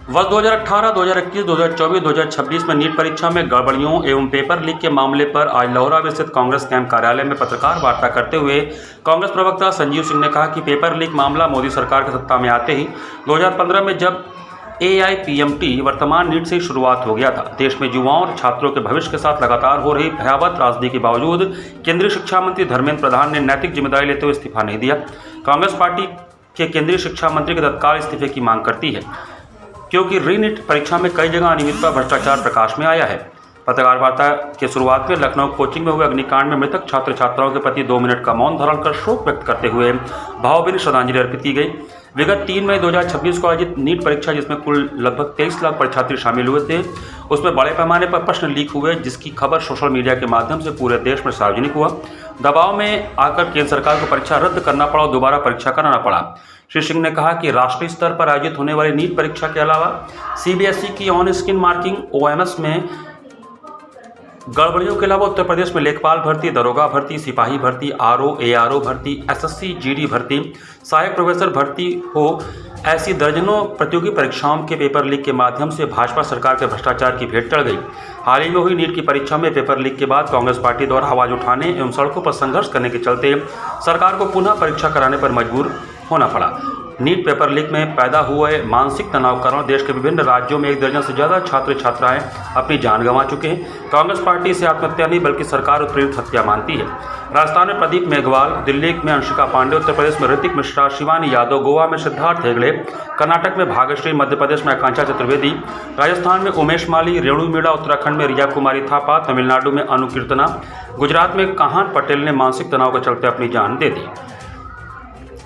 वर्ष 2018, 2021, 2024, 2026 में नीट परीक्षा में गड़बड़ियों एवं पेपर लीक के मामले पर आज लोहरा स्थित कांग्रेस कैंप कार्यालय में पत्रकार वार्ता करते हुए कांग्रेस प्रवक्ता संजीव सिंह ने कहा कि पेपर लीक मामला मोदी सरकार की सत्ता में आते ही 2015 में जब AIPMT वर्तमान नीट से शुरुआत हो गया था। देश में युवाओं और छात्रों के भविष्य के साथ लगातार हो रही भयावह त्रासदी के बावजूद केंद्रीय शिक्षा मंत्री धर्मेंद्र प्रधान ने नैतिक जिम्मेदारी लेते हुए इस्तीफा नहीं दिया। कांग्रेस पार्टी के केंद्रीय शिक्षा मंत्री के तत्काल इस्तीफे की मांग करती है, क्योंकि रीनीट परीक्षा में कई जगह अनियमितता भ्रष्टाचार प्रकाश में आया है। पत्रकार वार्ता के शुरुआत में लखनऊ कोचिंग में हुए अग्निकांड में मृतक छात्र छात्राओं के प्रति 2 मिनट का मौन धारण कर शोक व्यक्त करते हुए भावभीनी श्रद्धांजलि अर्पित की गई। विगत 3 मई 2026 को आयोजित नीट परीक्षा, जिसमें कुल लगभग 23 लाख परीक्षार्थी शामिल हुए थे, उसमें बड़े पैमाने पर प्रश्न लीक हुए, जिसकी खबर सोशल मीडिया के माध्यम से पूरे देश में सार्वजनिक हुआ। दबाव में आकर केंद्र सरकार को परीक्षा रद्द करना पड़ा और दोबारा परीक्षा कराना पड़ा। श्री सिंह ने कहा कि राष्ट्रीय स्तर पर आयोजित होने वाली नीट परीक्षा के अलावा CBSE की ऑन स्किन मार्किंग OMS में गड़बड़ियों के अलावा उत्तर प्रदेश में लेखपाल भर्ती, दरोगा भर्ती, सिपाही भर्ती, RO, ARO भर्ती, SSC, GD भर्ती, सहायक प्रोफेसर भर्ती हो, ऐसी दर्जनों प्रतियोगी परीक्षाओं के पेपर लीक के माध्यम से भाजपा सरकार के भ्रष्टाचार की भेंट चढ़ गई। हाल ही में हुई नीट की परीक्षा में पेपर लीक के बाद कांग्रेस पार्टी द्वारा आवाज उठाने एवं सड़कों पर संघर्ष करने के चलते सरकार को पुनः परीक्षा कराने पर मजबूर होना पड़ा। नीट पेपर लीक में पैदा हुए मानसिक तनाव के कारण देश के विभिन्न राज्यों में 1 दर्जन से ज़्यादा छात्र छात्राएं अपनी जान गंवा चुके हैं। कांग्रेस पार्टी इसे आत्महत्या नहीं बल्कि सरकार उत्प्रेरित हत्या मानती है। राजस्थान में प्रदीप मेघवाल, दिल्ली में अंशिका पांडे, उत्तर प्रदेश में ऋतिक मिश्रा, शिवानी यादव, गोवा में सिद्धार्थ हेगड़े, कर्नाटक में भाग्यश्री, मध्य प्रदेश में आकांक्षा चतुर्वेदी, राजस्थान में उमेश माली, रेणु मीणा, उत्तराखंड में रिया कुमारी थापा, तमिलनाडु में अनु कीर्तना, गुजरात में काहान पटेल ने मानसिक तनाव के चलते अपनी जान दे दी।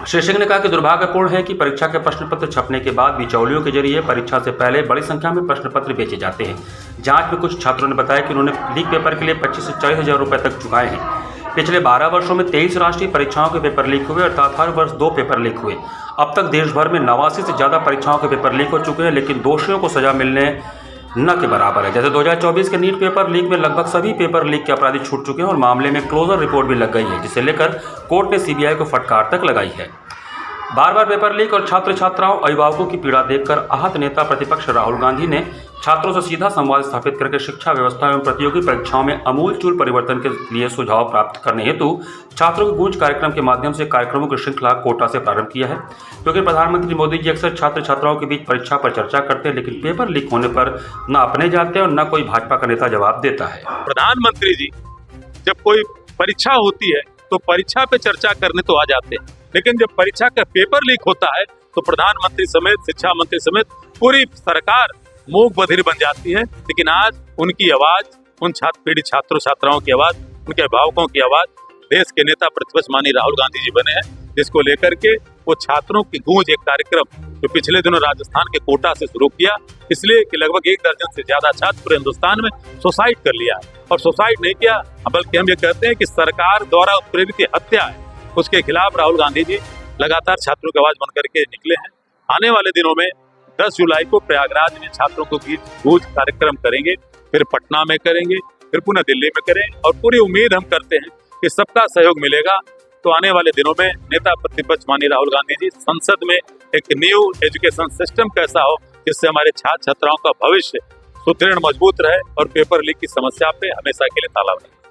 श्री सिंह ने कहा कि दुर्भाग्यपूर्ण है कि परीक्षा के प्रश्न पत्र छपने के बाद बिचौलियों के जरिए परीक्षा से पहले बड़ी संख्या में प्रश्न पत्र बेचे जाते हैं। जांच में कुछ छात्रों ने बताया कि उन्होंने लीक पेपर के लिए 25 से 40 हज़ार रुपये तक चुकाए हैं। पिछले 12 वर्षों में 23 राष्ट्रीय परीक्षाओं के पेपर लीक हुए, अर्थात हर वर्ष 2 पेपर लीक हुए। अब तक देश भर में 89 से ज़्यादा परीक्षाओं के पेपर लीक हो चुके हैं, लेकिन दोषियों को सजा मिलने न के बराबर है। जैसे 2024 के नीट पेपर लीक में लगभग सभी पेपर लीक के अपराधी छूट चुके हैं और मामले में क्लोजर रिपोर्ट भी लग गई है, जिसे लेकर कोर्ट ने CBI को फटकार तक लगाई है। बार बार पेपर लीक और छात्र छात्राओं अभिभावकों की पीड़ा देखकर आहत नेता प्रतिपक्ष राहुल गांधी ने छात्रों से सीधा संवाद स्थापित करके शिक्षा व्यवस्था एवं प्रतियोगी परीक्षाओं में आमूलचूल परिवर्तन के लिए सुझाव प्राप्त करने हेतु छात्रों की गूंज कार्यक्रम के माध्यम से कार्यक्रमों की श्रृंखला कोटा से प्रारंभ किया है। क्योंकि प्रधानमंत्री मोदी जी अक्सर छात्र छात्राओं के बीच परीक्षा पर चर्चा करते हैं, लेकिन पेपर लीक होने पर न अपने जाते हैं और न कोई भाजपा का नेता जवाब देता है। प्रधानमंत्री जी जब कोई परीक्षा होती है तो परीक्षा पे चर्चा करने तो आ जाते हैं, लेकिन जब परीक्षा का पेपर लीक होता है तो प्रधानमंत्री समेत, शिक्षा मंत्री समेत पूरी सरकार मूक बधिर बन जाती है। लेकिन आज उनकी आवाज, उन पीड़ित छात्रों छात्राओं की आवाज, उनके अभिभावकों की आवाज देश के नेता प्रतिपक्ष माननीय राहुल गांधी जी बने हैं, जिसको लेकर के वो छात्रों की गूंज एक कार्यक्रम जो पिछले दिनों राजस्थान के कोटा से शुरू किया, इसलिए कि लगभग 1 दर्जन से ज्यादा छात्र पूरे हिंदुस्तान में सुसाइड कर लिया है। और सुसाइड नहीं किया, बल्कि हम ये कहते हैं कि सरकार द्वारा उत्प्रेरित हत्या है, उसके खिलाफ राहुल गांधी जी लगातार छात्रों की आवाज बन करके निकले हैं। आने वाले दिनों में 10 जुलाई को प्रयागराज में छात्रों को गूंज कार्यक्रम करेंगे, फिर पटना में करेंगे, फिर पुनः दिल्ली में करेंगे और पूरी उम्मीद हम करते हैं कि सबका सहयोग मिलेगा। तो आने वाले दिनों में नेता प्रतिपक्ष माननीय राहुल गांधी जी संसद में एक न्यू एजुकेशन सिस्टम कैसा हो, जिससे हमारे छात्र छात्राओं का भविष्य सुदृढ़ मजबूत रहे और पेपर लीक की समस्या पे हमेशा के लिए ताला बने।